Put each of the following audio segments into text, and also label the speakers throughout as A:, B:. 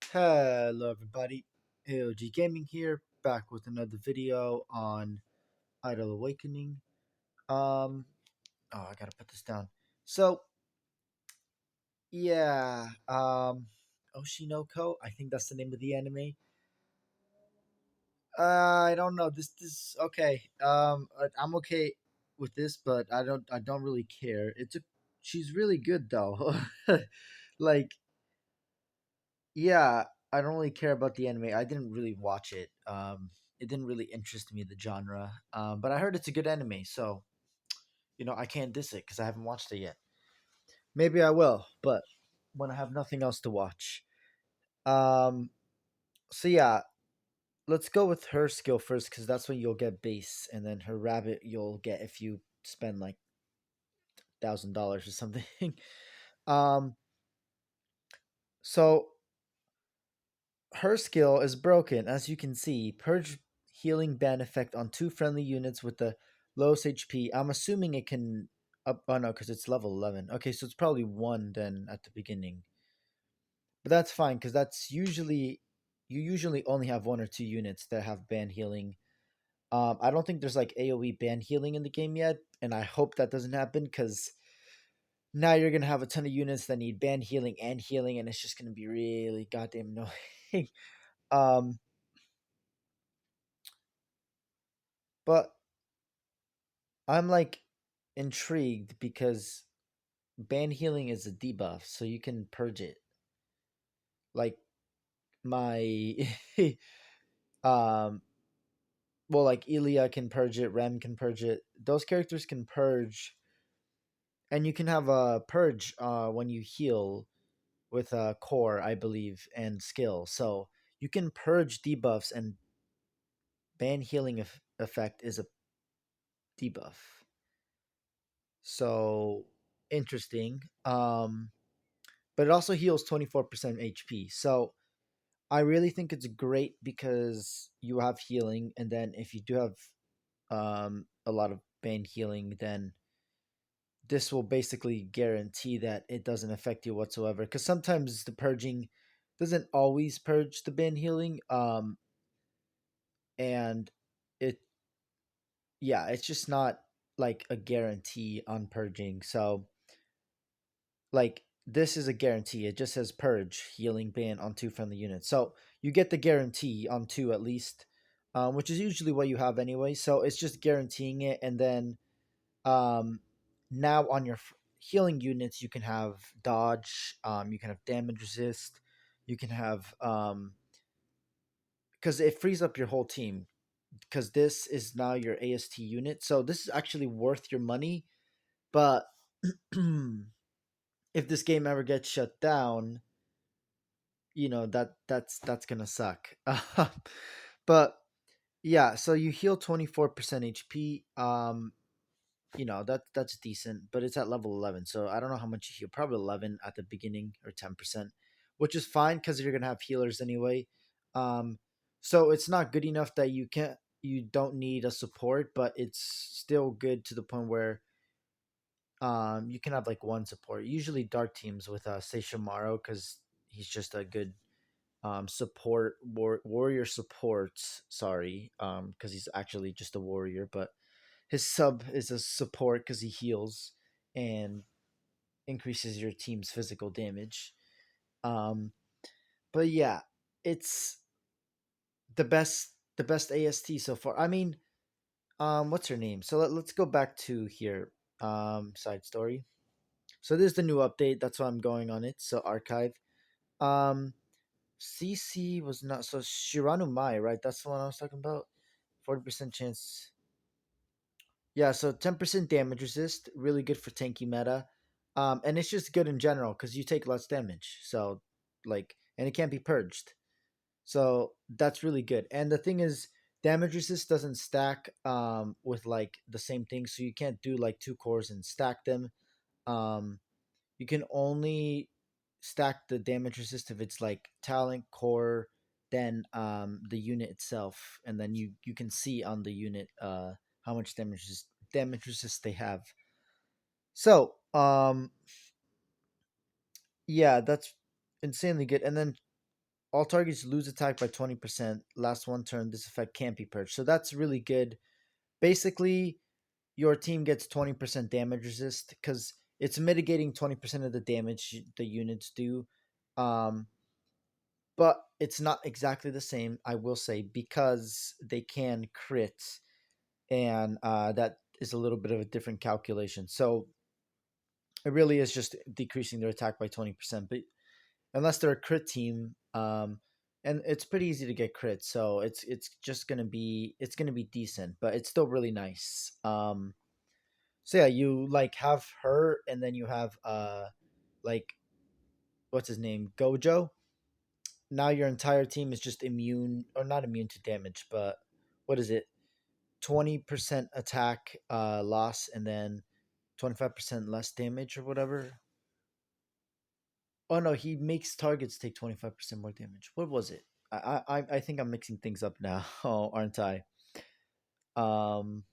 A: Hello everybody, AOG Gaming here, back with another video on Idle Awakening. Um, I gotta put this down. So, yeah, Oshinoko, I think that's the name of the anime. I don't know. This okay. I'm okay with this, but I don't really care. She's really good though. Like, yeah, I don't really care about the anime. I didn't really watch it. It didn't really interest me the genre. But I heard it's a good anime, so I can't diss it because I haven't watched it yet. Maybe I will, but when I have nothing else to watch. Um, so yeah, let's go with her skill first because that's when you'll get base, and then her rabbit you'll get if you spend like $1,000 or something. um, so her skill is broken. As you can see, purge healing ban effect on two friendly units with the lowest HP. I'm assuming it can up. Oh no, because it's level 11. Okay, so it's probably one then at the beginning. But that's fine because that's usually you usually only have one or two units that have ban healing. I don't think there's like AOE ban healing in the game yet, and I hope that doesn't happen because now you're gonna have a ton of units that need ban healing, and it's just gonna be really goddamn annoying. um, but I'm like intrigued because ban healing is a debuff, so you can purge it. Like my um well like Ilya can purge it, Rem can purge it. Those characters can purge, and you can have a purge when you heal with a core, I believe, and skill. So you can purge debuffs, and ban healing effect is a debuff. So interesting. But it also heals 24% HP. So I really think it's great because you have healing, and then if you do have a lot of bane healing, then this will basically guarantee that it doesn't affect you whatsoever. Because sometimes the purging doesn't always purge the bane healing, and it yeah, it's just not like a guarantee on purging. So like this is a guarantee. It just says purge healing ban on two friendly units. So you get the guarantee on two at least, which is usually what you have anyway. So it's just guaranteeing it, and then um, now on your healing units you can have dodge, you can have damage resist, you can have because it frees up your whole team because this is now your AST unit. So this is actually worth your money, but if this game ever gets shut down, that's gonna suck. But yeah, so you heal 24% HP. That's decent, but it's at level 11, so I don't know how much you heal. Probably 11 at the beginning or 10%, which is fine because you're gonna have healers anyway. Um, so it's not good enough that you don't need a support, but it's still good to the point where you can have like one support. Usually dark teams with Seishimaru because he's just a good warrior supports. Sorry, because he's actually just a warrior, but his sub is a support because he heals and increases your team's physical damage. Um, but yeah, it's the best AST so far. I mean, what's her name? So let's go back to here. Side story. So this is the new update. That's why I'm going on it. So archive. Um, CC was not so Shiranu Mai, right? That's the one I was talking about. 40% chance. Yeah, so 10% damage resist, really good for tanky meta. And it's just good in general because you take less damage. So and it can't be purged. So that's really good. And the thing is, damage resist doesn't stack with like the same thing. So you can't do like two cores and stack them. Um you can only stack the damage resist if it's like talent core, then the unit itself, and then you can see on the unit how much damage resist they have. So yeah, that's insanely good. And then All targets lose attack by 20%. Last one turn, this effect can't be purged. So that's really good. Basically, your team gets 20% damage resist because it's mitigating 20% of the damage the units do. Um, but it's not exactly the same, I will say, because they can crit, and that is a little bit of a different calculation. So it really is just decreasing their attack by 20%. But unless they're a crit team, and it's pretty easy to get crit, so it's gonna be decent, but it's still really nice. So yeah, you like have her, and then you have like what's his name, Gojo. Now your entire team is just immune, or not immune to damage, but what is it? 20% attack loss, and then 25% less damage or whatever. Oh no, he makes targets take 25% more damage. What was it? I think I'm mixing things up now, aren't I? Um,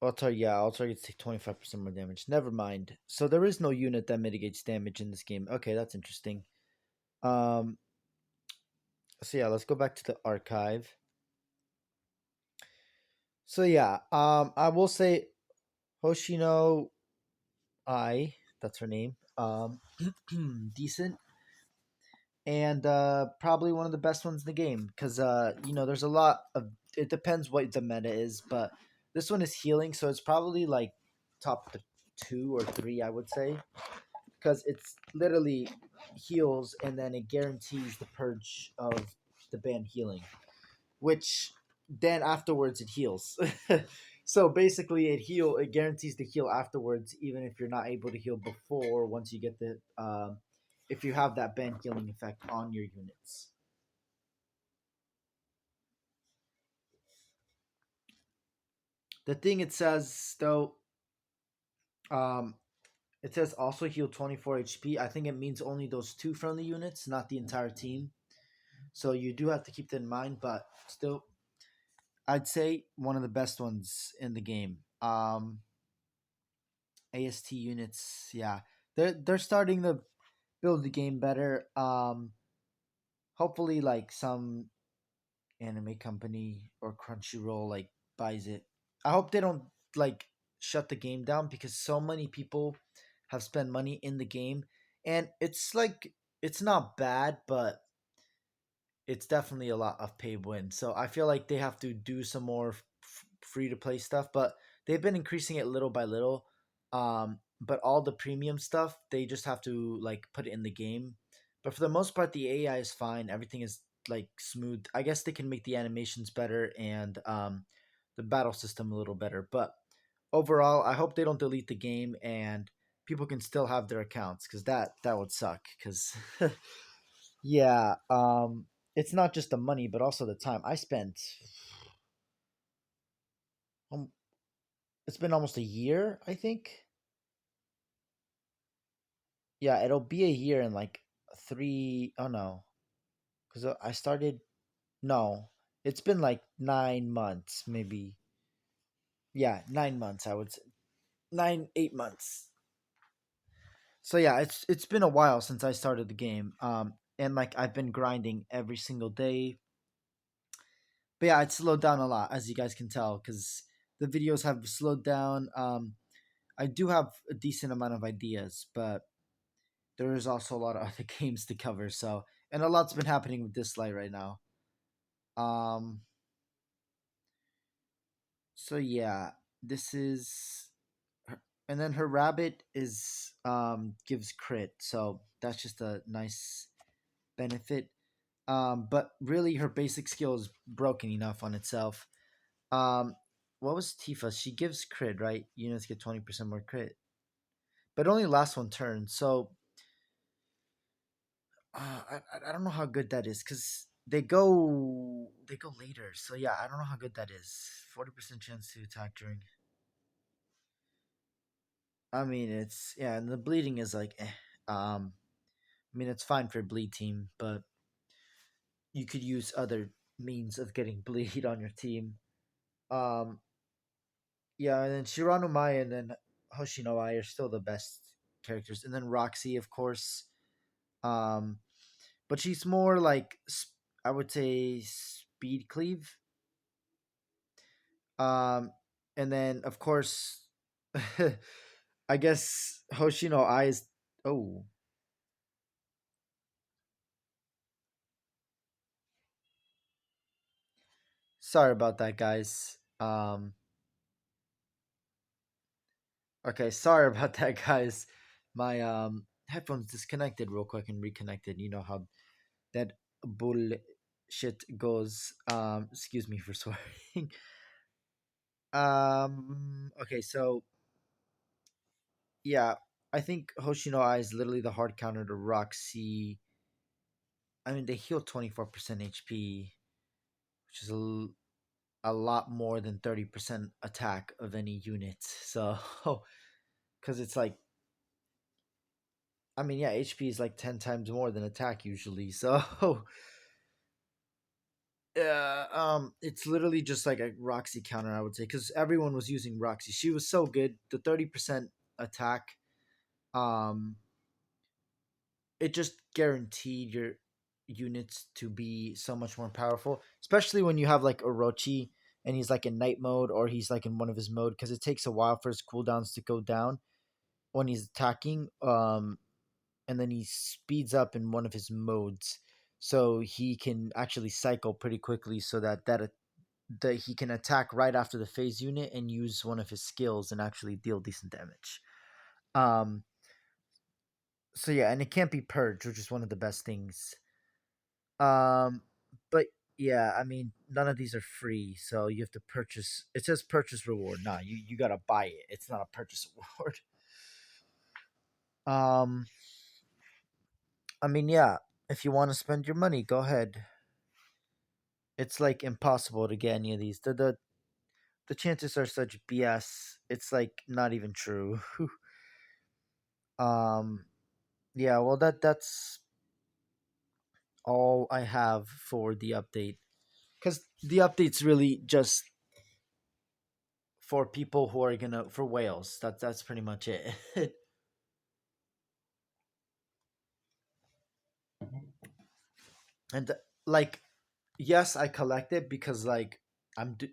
A: all targets take 25% more damage. Never mind. So there is no unit that mitigates damage in this game. Okay, that's interesting. Um, so yeah, let's go back to the archive. So yeah, I will say Hoshino I, that's her name. Decent, and probably one of the best ones in the game because there's a lot of, it depends what the meta is, but this one is healing, so it's probably like top 2 or 3, I would say, because it's literally heals and then it guarantees the purge of the band healing, which then afterwards it heals. So basically it guarantees to heal afterwards, even if you're not able to heal before, once you get the if you have that band healing effect on your units. The thing it says though, um it says also heal 24 HP. I think it means only those two friendly units, not the entire team. So you do have to keep that in mind, but still I'd say one of the best ones in the game. AST units, yeah, they're starting to build the game better. Hopefully, like some anime company or Crunchyroll like buys it. I hope they don't like shut the game down because so many people have spent money in the game, and it's like it's not bad, but it's definitely a lot of pay win. So I feel like they have to do some more free to play stuff, but they've been increasing it little by little. But all the premium stuff, they just have to like put it in the game. But for the most part, the AI is fine. Everything is like smooth. I guess they can make the animations better and the battle system a little better. But overall, I hope they don't delete the game and people can still have their accounts because that would suck. Because yeah, it's not just the money, but also the time I spent. Um, it's been almost a year, I think. Yeah, it'll be a year in like three. Oh no, because I started. No, it's been like 9 months, maybe. Yeah, 9 months. I would say 8 months. So yeah, it's been a while since I started the game. And like I've been grinding every single day. But yeah, it's slowed down a lot, as you guys can tell, because the videos have slowed down. I do have a decent amount of ideas, but there is also a lot of other games to cover. So, and a lot's been happening with this light right now. Um, so yeah, this is, and then her rabbit is gives crit, so that's just a nice benefit. But really, her basic skill is broken enough on itself. Um, what was Tifa? She gives crit, right? Units get 20% more crit, but it only lasts one turn. So I don't know how good that is because they go later. So yeah, I don't know how good that is. 40% chance to attack during. I mean, it's yeah, and the bleeding is like, I mean, it's fine for a bleed team, but you could use other means of getting bleed on your team. Um, yeah, and then Shirano Mai and then Hoshino Ai are still the best characters, and then Roxy, of course. Um, but she's more like I would say speed cleave. Um, and then of course, I guess Hoshino eyes. Oh, sorry about that, guys. Okay, sorry about that, guys. My headphones disconnected real quick and reconnected. You know how that bullshit goes. Excuse me for swearing. Okay, so yeah, I think Hoshino Eye is literally the hard counter to Roxy. I mean, they heal 24% HP, which is a lot more than 30% attack of any unit. So, because it's like, I mean, yeah, HP is like 10 times more than attack usually. So, yeah, it's literally just like a Roxy counter, I would say, because everyone was using Roxy. She was so good. The 30% attack, um, it just guaranteed your units to be so much more powerful, especially when you have like Orochi and he's like in night mode or he's like in one of his mode because it takes a while for his cooldowns to go down when he's attacking. And then he speeds up in one of his modes, so he can actually cycle pretty quickly, so that he can attack right after the phase unit and use one of his skills and actually deal decent damage. Um, so yeah, and it can't be purged, which is one of the best things. Um, but yeah, I mean, none of these are free, so you have to purchase. It says purchase reward. Nah, you gotta buy it. It's not a purchase reward. Um, I mean, yeah, if you want to spend your money, go ahead. It's like impossible to get any of these. The chances are such BS. It's like not even true. um, yeah, well that's all I have for the update because the update's really just for people who are gonna for whales. That's pretty much it. And like, yes, I collect it because like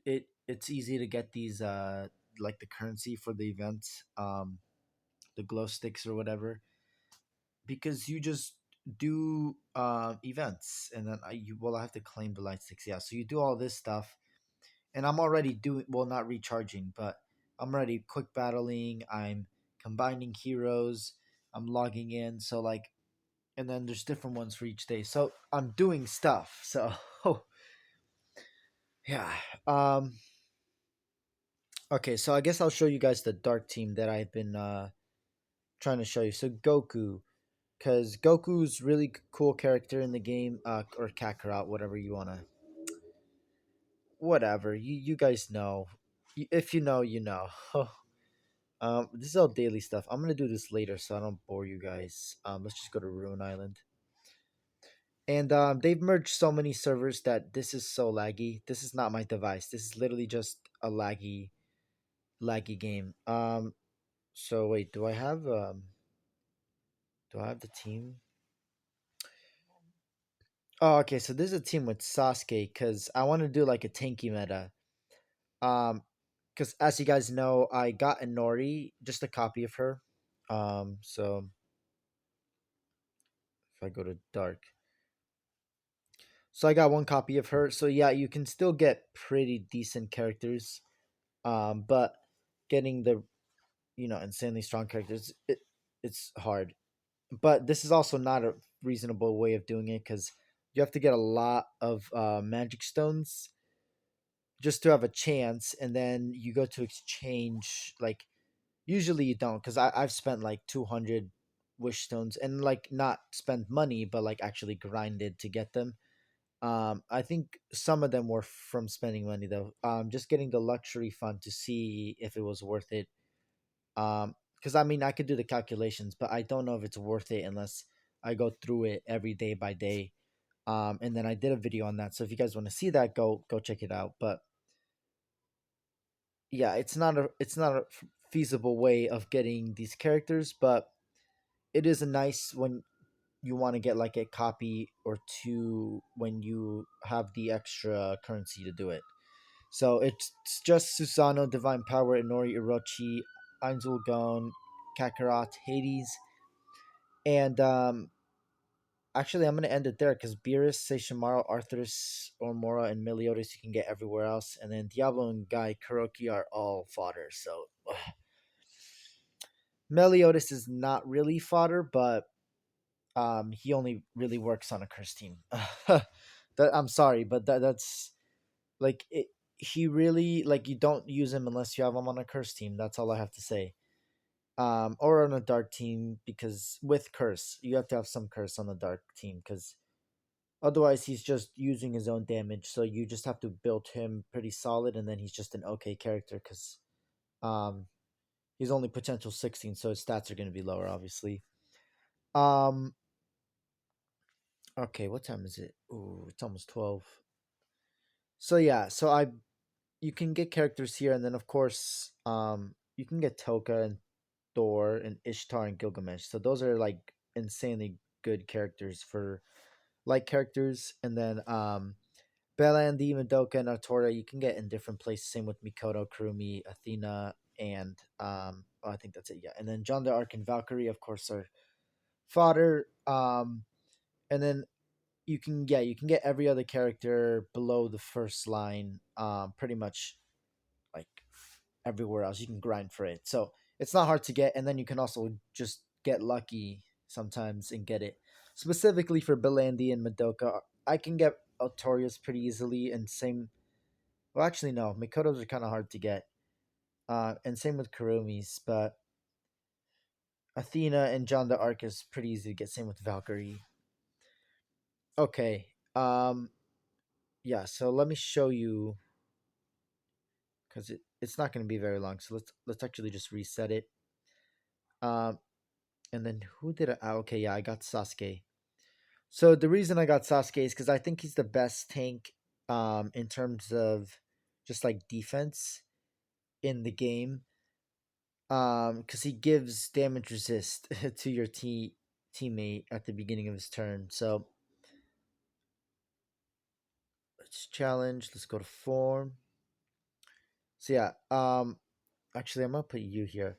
A: it. It's easy to get these like the currency for the events, the glow sticks or whatever, because you just do events and then I have to claim the light sticks. Yeah, so you do all this stuff and I'm already doing, well, not recharging, but I'm already quick battling. I'm combining heroes. I'm logging in. So like, and then there's different ones for each day. So I'm doing stuff. So yeah. Um. Okay. So I guess I'll show you guys the dark team that I've been trying to show you. So Goku, because Goku's really cool character in the game. Or Kakarot, whatever you wanna. Whatever you guys know. If you know, you know. This is all daily stuff. I'm gonna do this later so I don't bore you guys. Let's just go to Ruin Island. And they've merged so many servers that this is so laggy. This is not my device. This is literally just a laggy game. So wait, do I have the team? Oh, okay. So this is a team with Sasuke because I want to do like a tanky meta. Um, because as you guys know, I got a Nori, just a copy of her. So if I go to dark, so I got one copy of her. So yeah, you can still get pretty decent characters. But getting the insanely strong characters, it's hard. But this is also not a reasonable way of doing it because you have to get a lot of magic stones just to have a chance, and then you go to exchange. Like usually you don't, because I've spent like 200 wish stones and like not spent money, but like actually grinded to get them. I think some of them were from spending money though. Just getting the luxury fund to see if it was worth it. Because I mean, I could do the calculations, but I don't know if it's worth it unless I go through it every day by day. And then I did a video on that, so if you guys want to see that, go check it out. But yeah, it's not a feasible way of getting these characters, but it is a nice when you want to get like a copy or two when you have the extra currency to do it. So it's just Susano, Divine Power, Inori, Orochi, Ainzul Gon, Kakarot, Hades, and actually I'm gonna end it there because Beerus, Seishimaru, Arthurus, Ormora, and Meliodas you can get everywhere else, and then Diablo and Guy Kuroki are all fodder. So Meliodas is not really fodder, but he only really works on a curse team. I'm sorry, but that's like it, he really like you don't use him unless you have him on a curse team. That's all I have to say. Or on a dark team because with curse you have to have some curse on the dark team because otherwise he's just using his own damage. So you just have to build him pretty solid, and then he's just an okay character because um he's only potential 16, so his stats are going to be lower, obviously. Um, okay, what time is it? Ooh, it's almost 12. So yeah, so I you can get characters here, and then of course, you can get Toka and Thor and Ishtar and Gilgamesh. So those are like insanely good characters for like characters, and then Belandi, Madoka, and Artora you can get in different places. Same with Mikoto, Kurumi, Athena, and oh, I think that's it. Yeah, and then John the Arc and Valkyrie, of course, are fodder. And then you can get every other character below the first line. Pretty much like everywhere else. You can grind for it. So it's not hard to get, and then you can also just get lucky sometimes and get it. Specifically for Belandi and Madoka, I can get Altorius pretty easily, and same. Well, actually, no. Mikotos are kind of hard to get, and same with Kurumi's. But Athena and John the Arc is pretty easy to get. Same with Valkyrie. Okay. Yeah. So let me show you because it's not going to be very long. So let's actually just reset it. Um, and then who did I? Okay, yeah, I got Sasuke. So the reason I got Sasuke is because I think he's the best tank, in terms of just like defense in the game. Because he gives damage resist to your teammate at the beginning of his turn. So let's challenge. Let's go to form. So yeah, actually I'm gonna put you here.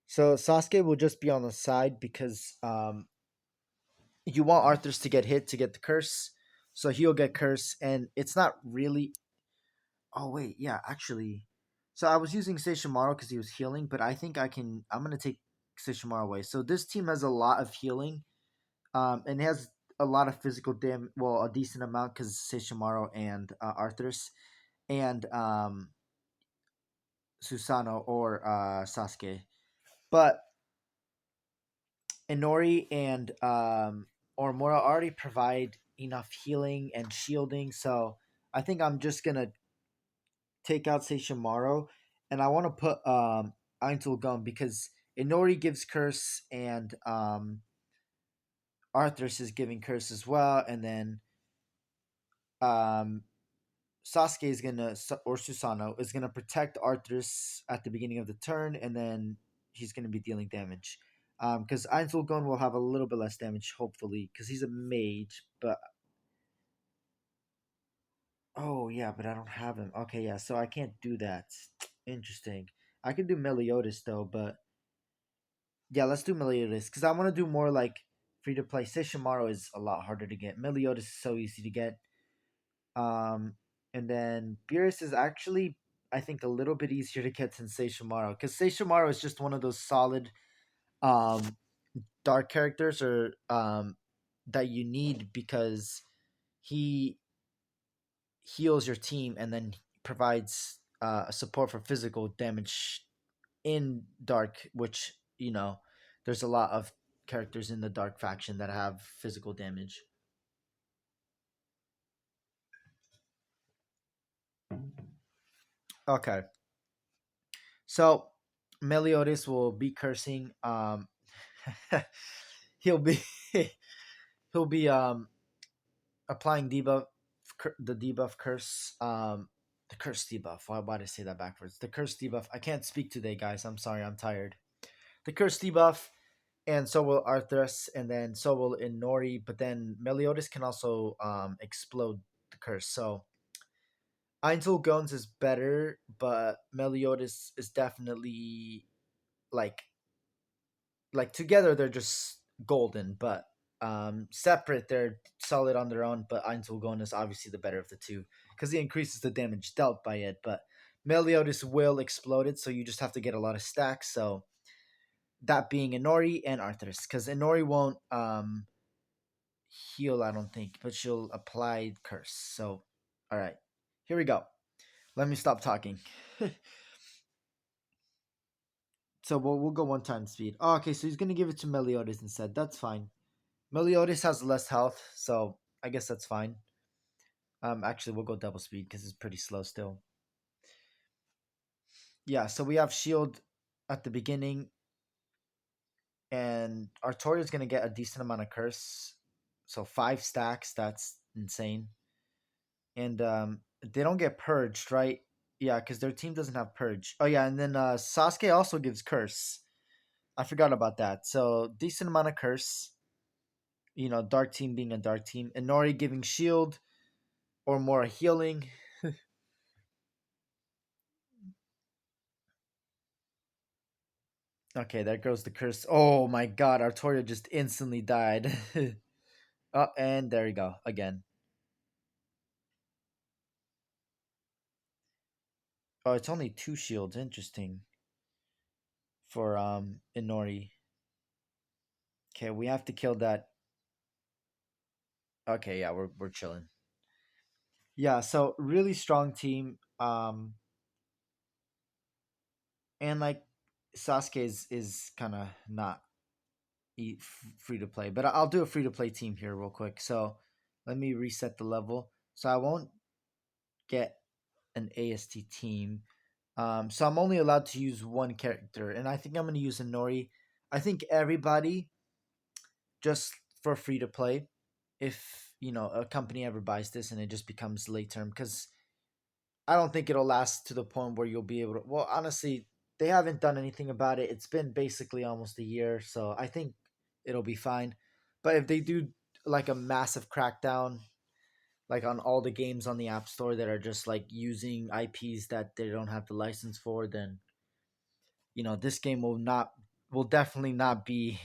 A: So Sasuke will just be on the side because you want Arthur's to get hit to get the curse. So he'll get curse, and it's not really. Oh wait, yeah, actually. So I was using Seishimaru because he was healing, but I think I can. I'm gonna take Seishimaru away. So this team has a lot of healing, and has a lot of physical damage. Well, a decent amount because Seishimaru and Arthur's and Susano or Sasuke, but Inori and Ormora already provide enough healing and shielding. So I think I'm just gonna take out Seishimaru, and I want to put Aintul Gum because Inori gives curse and Arthur's is giving curse as well, and then um, Sasuke is gonna or Susano is gonna protect Arthur's at the beginning of the turn, and then he's gonna be dealing damage. Because Aintul Gun will have a little bit less damage, hopefully, because he's a mage. But oh yeah, but I don't have him. Okay, yeah, so I can't do that. Interesting. I can do Meliodas though, but yeah, let's do Meliodas because I want to do more like free to play. Sesshomaru is a lot harder to get. Meliodas is so easy to get. Um, and then Beerus is actually, I think, a little bit easier to get than Sesshomaru because Sesshomaru is just one of those solid um, dark characters or that you need because he heals your team and then provides support for physical damage in dark, which there's a lot of characters in the dark faction that have physical damage. Okay, so Meliodas will be cursing. He'll be he'll be applying debuff, the debuff curse, the curse debuff. Why did I say that backwards? The curse debuff. I can't speak today, guys. I'm sorry. I'm tired. The curse debuff, and so will Arthas, and then so will Inori. But then Meliodas can also explode the curse. So Einzel Guns is better, but Meliodas is definitely like together they're just golden, but separate they're solid on their own. But Einzelgon is obviously the better of the two because he increases the damage dealt by it. But Meliodas will explode it, so you just have to get a lot of stacks. So that being Inori and Arthur's, because Inori won't heal, I don't think, but she'll apply curse. So, all right, here we go. Let me stop talking. So we'll go one time speed. Oh, okay, so he's gonna give it to Meliodas instead. That's fine. Meliodas has less health, so I guess that's fine. Actually, we'll go double speed because it's pretty slow still. Yeah, so we have shield at the beginning, and Artoria's gonna get a decent amount of curse. So 5 stacks, that's insane. And they don't get purged, right? Yeah, because their team doesn't have purge. Oh yeah, and then Sasuke also gives curse. I forgot about that. So decent amount of curse. Dark team being a dark team. Inori giving shield or more healing. Okay, there goes the curse. Oh my god, Artoria just instantly died. Oh, and there you go again. Oh, it's only 2 shields. Interesting for Inori. Okay, we have to kill that. Okay, yeah, we're chilling. Yeah, so really strong team. And like Sasuke is kind of not free to play, but I'll do a free to play team here real quick. So let me reset the level. So I won't get an AST team. So I'm only allowed to use one character, and I think I'm going to use a Nori. I think everybody just for free to play. If a company ever buys this and it just becomes late term, because I don't think it'll last to the point where you'll be able to. Well, honestly, they haven't done anything about it. It's been basically almost a year, so I think it'll be fine. But if they do like a massive crackdown, like on all the games on the App Store that are just like using IPs that they don't have the license for, then this game will definitely not be.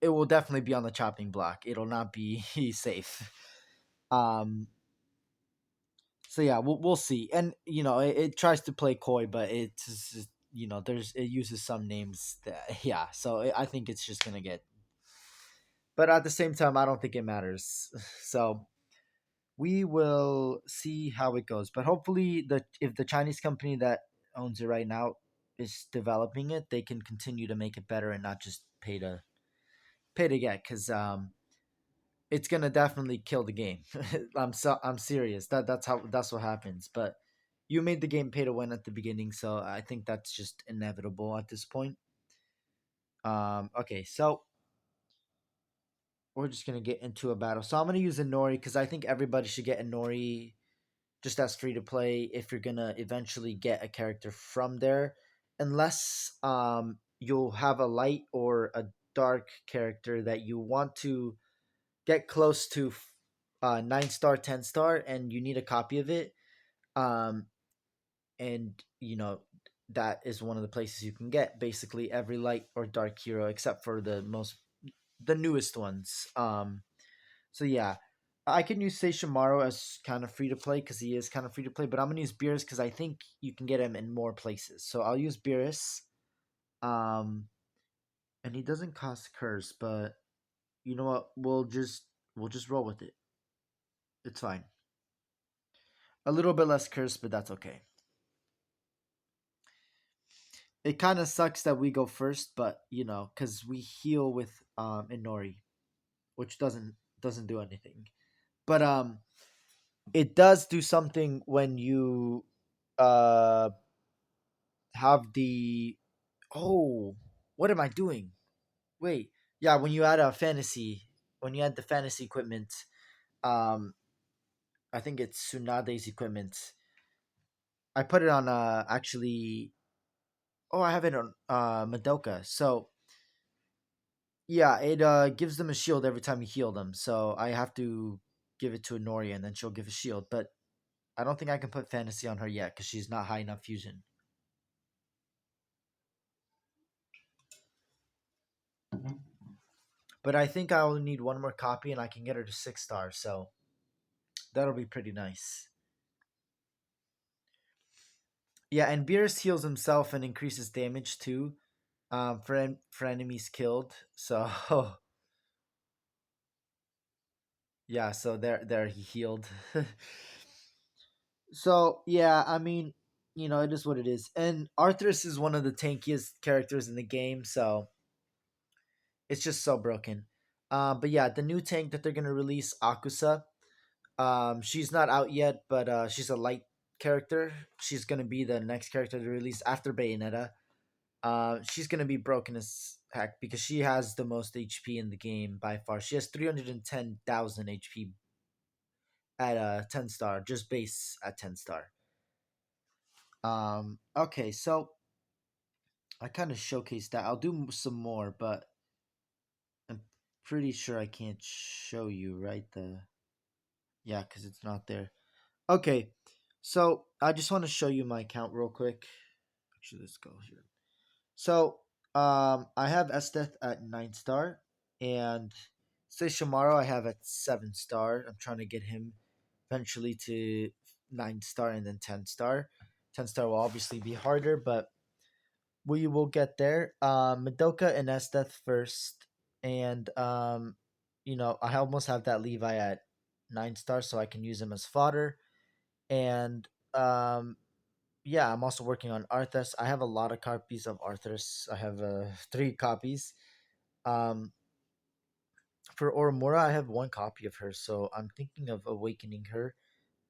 A: It will definitely be on the chopping block. It'll not be safe. Um, so yeah, we'll see. And it tries to play coy, but it's there's it uses some names that yeah. So I think it's just gonna get. But at the same time, I don't think it matters. So we will see how it goes. But hopefully, if the Chinese company that owns it right now is developing it, they can continue to make it better and not just pay to get, because it's gonna definitely kill the game. I'm serious. That's what happens. But you made the game pay to win at the beginning, so I think that's just inevitable at this point. Okay, so we're just gonna get into a battle. So I'm gonna use a Nori because I think everybody should get a Nori just as free to play if you're gonna eventually get a character from there, unless you'll have a light or a dark character that you want to get close to 9 star, 10 star, and you need a copy of it. Um, and that is one of the places you can get basically every light or dark hero except for the newest ones. So yeah, I can use Seishimaru as kind of free to play because he is kind of free to play, but I'm gonna use Beerus because I think you can get him in more places. So I'll use Beerus. Um, and he doesn't cost curse, but you know what? We'll just roll with it. It's fine. A little bit less curse, but that's okay. It kind of sucks that we go first, but because we heal with Inori, which doesn't do anything. But it does do something when you uh have the oh, what am I doing? Wait, yeah, when you add the fantasy equipment, um, I think it's Tsunade's equipment. I put it on actually. Oh, I have it on Madoka. So Yeah, it gives them a shield every time you heal them. So I have to give it to Noria, and then she'll give a shield. But I don't think I can put fantasy on her yet because she's not high enough fusion. But I think I only need one more copy, and I can get her to 6 stars. So that'll be pretty nice. Yeah, and Beerus heals himself and increases damage too. For enemies killed. So yeah, so there he healed. So yeah, I mean, it is what it is. And Arthurus is one of the tankiest characters in the game, so it's just so broken. But yeah, the new tank that they're gonna release, Akusa. She's not out yet, but she's a light character. She's gonna be the next character to release after Bayonetta. She's gonna be broken as heck because she has the most HP in the game by far. She has 310,000 HP at a 10 star, just base at 10 star. Okay, so I kind of showcased that. I'll do some more, but I'm pretty sure I can't show you, right? Yeah, because it's not there. Okay, so I just want to show you my account real quick. Actually, let's go here. So, I have Esteth at 9 star, and Sesshomaru I have at 7 star. I'm trying to get him eventually to 9 star and then 10 star. 10 star will obviously be harder, but we will get there. Madoka and Esteth first, and I almost have that Levi at 9 star, so I can use him as fodder. And yeah, I'm also working on Arthas. I have a lot of copies of Arthas. I have 3 copies. Um, for Oromura, I have 1 copy of her, so I'm thinking of awakening her.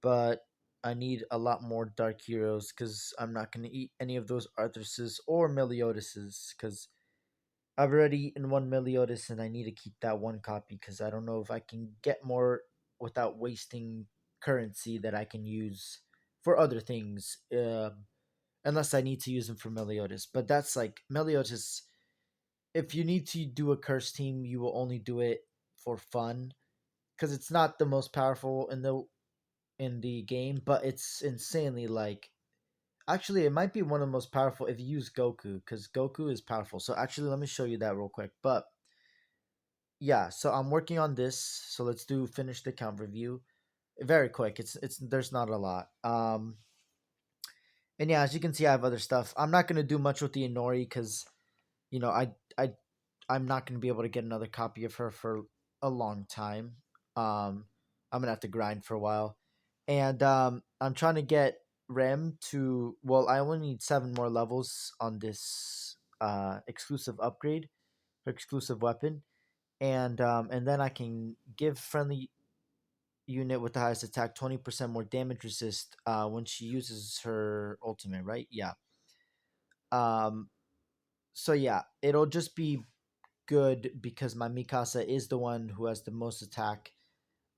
A: But I need a lot more Dark Heroes because I'm not going to eat any of those Arthuses or Meliodases because I've already eaten 1 Meliodas and I need to keep that 1 copy because I don't know if I can get more without wasting currency that I can use for other things. Unless I need to use them for Meliodas. But that's like Meliodas. If you need to do a curse team, you will only do it for fun because it's not the most powerful in the game, but it's insanely like. Actually, it might be one of the most powerful if you use Goku because Goku is powerful. So actually, let me show you that real quick. But yeah, so I'm working on this. So let's do finish the count review. Very quick. It's there's not a lot. And yeah, as you can see, I have other stuff. I'm not gonna do much with the Inori because you know I I I'm not gonna be able to get another copy of her for a long time. I'm gonna have to grind for a while, and I'm trying to get Rem to. Well, I only need 7 more levels on this exclusive upgrade for exclusive weapon, and then I can give friendly unit with the highest attack 20% more damage resist when she uses her ultimate. Right? Yeah. Um. So yeah, it'll just be good because my Mikasa is the one who has the most attack.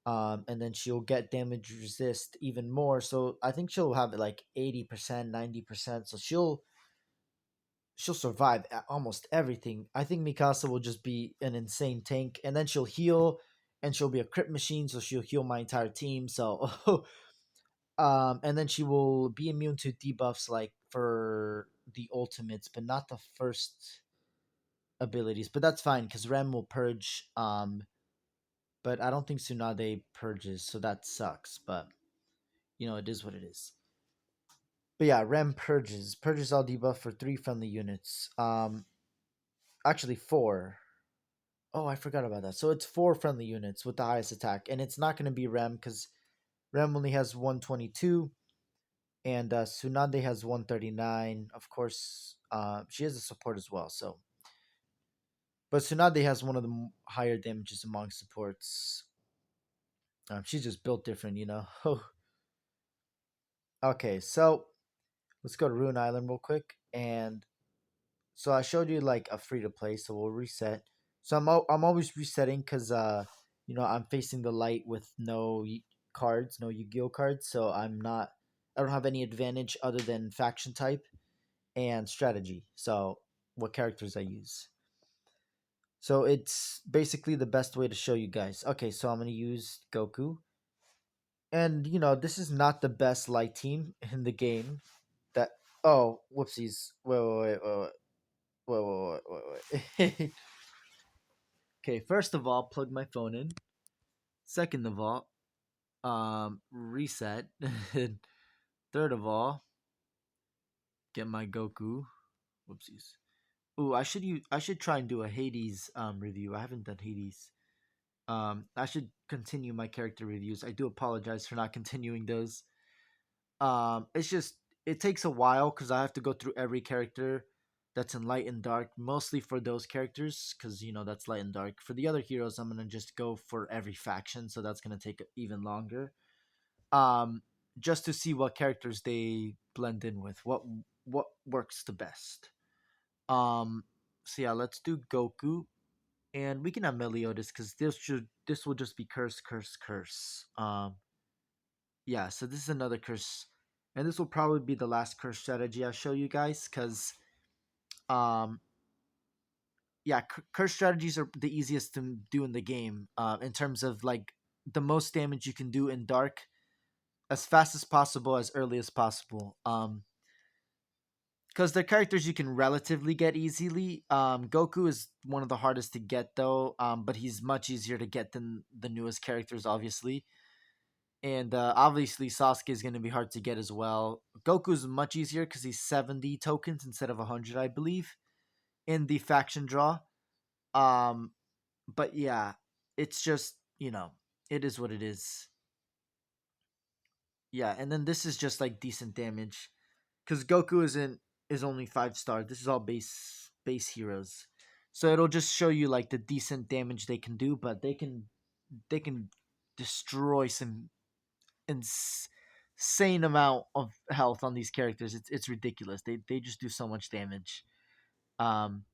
A: And then she'll get damage resist even more. So I think she'll have like 80%, 90%. So she'll survive almost everything. I think Mikasa will just be an insane tank, and then she'll heal, and she'll be a crit machine. So she'll heal my entire team. So, and then she will be immune to debuffs like for the ultimates, but not the first abilities. But that's fine because Rem will purge. But I don't think Tsunade purges, so that sucks. But it is what it is. But yeah, Rem purges all debuff for 3 friendly units. Actually 4. Oh, I forgot about that. So it's 4 friendly units with the highest attack, and it's not going to be Rem because Rem only has 122, and Tsunade has 139. Of course, she has a support as well. So, but Tsunade has one of the higher damages among supports. She's just built different. Okay, so let's go to Rune Island real quick. And so I showed you like a free to play, so we'll reset. So I'm always resetting because I'm facing the light with no cards, no Yu-Gi-Oh cards, so I don't have any advantage other than faction type and strategy. So what characters I use. So it's basically the best way to show you guys. Okay, so I'm gonna use Goku, and this is not the best light team in the game. That oh whoopsies! Wait. Okay, first of all, plug my phone in. Second of all, reset. Third of all, get my Goku. Whoopsies. Ooh, I should try and do a Hades review. I haven't done Hades. I should continue my character reviews. I do apologize for not continuing those. It's just it takes a while because I have to go through every character that's in light and dark, mostly for those characters because that's light and dark. For the other heroes, I'm gonna just go for every faction, so that's gonna take even longer. Um, just to see what characters they blend in with, what works the best. Um, so yeah, let's do Goku, and we can have Meliodas because this will just be curse, curse, curse. Yeah, so this is another curse, and this will probably be the last curse strategy I show you guys because um yeah, curse strategies are the easiest to do in the game. In terms of like the most damage you can do in dark as fast as possible, as early as possible. Because they're characters you can relatively get easily. Goku is one of the hardest to get though, but he's much easier to get than the newest characters, obviously. And obviously Sasuke is going to be hard to get as well. Goku's much easier because he's 70 tokens instead of 100, I believe, in the faction draw. Um, but yeah, it's just it is what it is. Yeah, and then this is just like decent damage because Goku is only 5 star. This is all base heroes, so it'll just show you like the decent damage they can do, but they can destroy some insane amount of health on these characters. It's ridiculous. They just do so much damage. Um,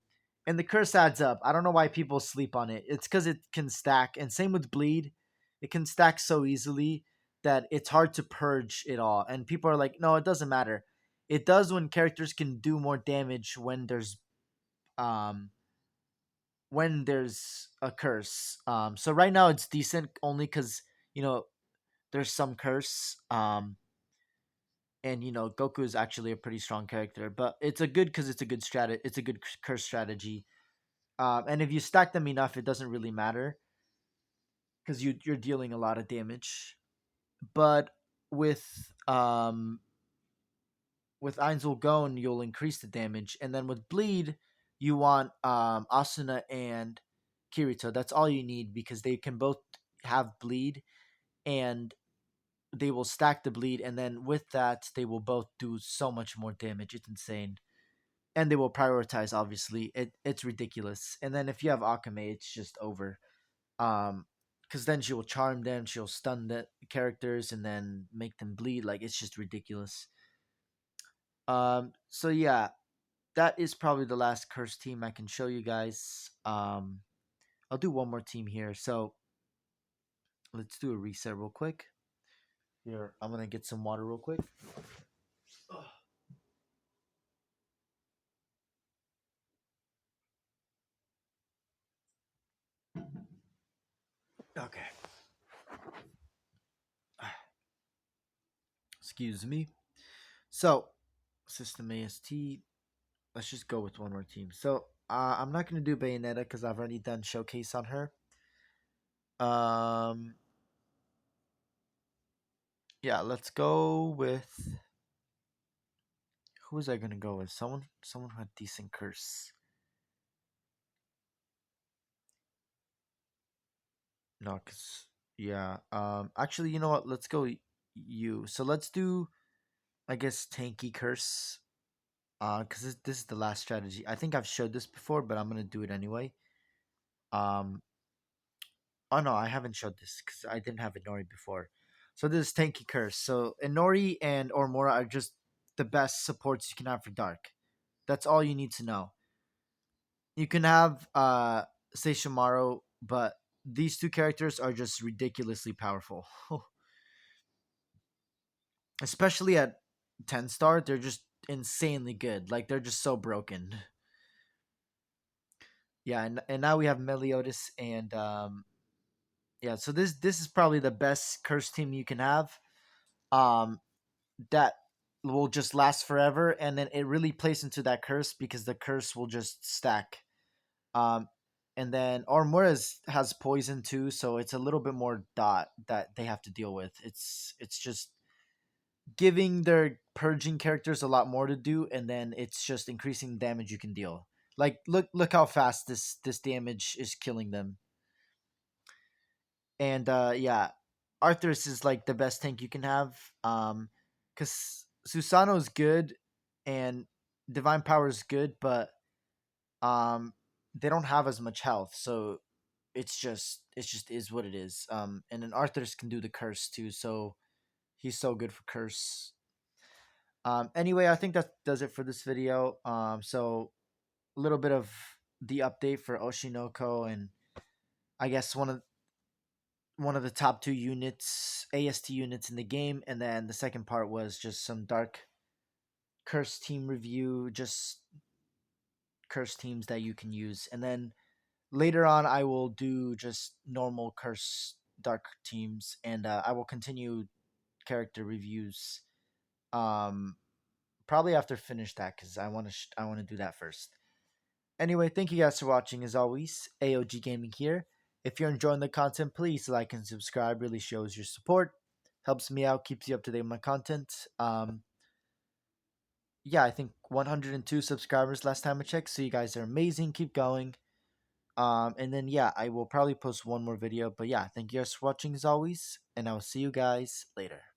A: and the curse adds up. I don't know why people sleep on it. It's because it can stack, and same with bleed. It can stack so easily that it's hard to purge it all. And people are like, no, it doesn't matter. It does when characters can do more damage um when there's a curse. So right now it's decent only because you know there's some curse. And Goku is actually a pretty strong character, but it's a good because it's a good strat. It's a good curse strategy. And if you stack them enough, it doesn't really matter because you're dealing a lot of damage. But with um with Ainzel Gon, you'll increase the damage, and then with Bleed, you want Asuna and Kirito. That's all you need because they can both have Bleed, and they will stack the Bleed, and then with that, they will both do so much more damage. It's insane. And they will prioritize, obviously. It's ridiculous. And then if you have Akame, it's just over. Because then she will charm them, she'll stun the characters, and then make them bleed. Like it's just ridiculous. So yeah, that is probably the last curse team I can show you guys. I'll do one more team here. So let's do a reset real quick. Here, I'm gonna get some water real quick. Okay. Excuse me. So, System AST. Let's just go with one more team. So, I'm not gonna do Bayonetta because I've already done showcase on her. Um, yeah, let's go with who was I gonna go with? Someone who had decent curse. No, cause yeah. Actually, you know what? Let's go you. So let's do, I guess, tanky curse. Cause this is the last strategy. I think I've showed this before, but I'm gonna do it anyway. Um, oh no, I haven't showed this because I didn't have Inori before. So this is tanky curse. So Inori and Ormora are just the best supports you can have for Dark. That's all you need to know. You can have Seishimaru, but these two characters are just ridiculously powerful. Especially at 10 star, they're just insanely good. Like they're just so broken. Yeah, and now we have Meliodas, and yeah. So this is probably the best curse team you can have. Um, that will just last forever, and then it really plays into that curse because the curse will just stack. Um, and then Armura's has poison too, so it's a little bit more dot that they have to deal with. It's just giving their purging characters a lot more to do, and then it's just increasing damage you can deal. Like look how fast this damage is killing them. And yeah, Arthur's is like the best tank you can have. Because Susano's good and Divine Power is good, but um, they don't have as much health, so it's just is what it is. And then Arthur's can do the curse too, so he's so good for curse. Anyway, I think that does it for this video. So a little bit of the update for Oshinoko, and I guess one of the top two units, AST units in the game, and then the second part was just some dark curse team review, just curse teams that you can use, and then later on I will do just normal curse dark teams, and I will continue character reviews. Um, Probably after finish that because I want to do that first. Anyway, thank you guys for watching. As always, AOG Gaming here. If you're enjoying the content, please like and subscribe. Really shows your support, helps me out, keeps you up to date with my content. Yeah, I think 102 subscribers last time I checked. So you guys are amazing. Keep going. And then yeah, I will probably post one more video. But yeah, thank you guys for watching as always, and I will see you guys later.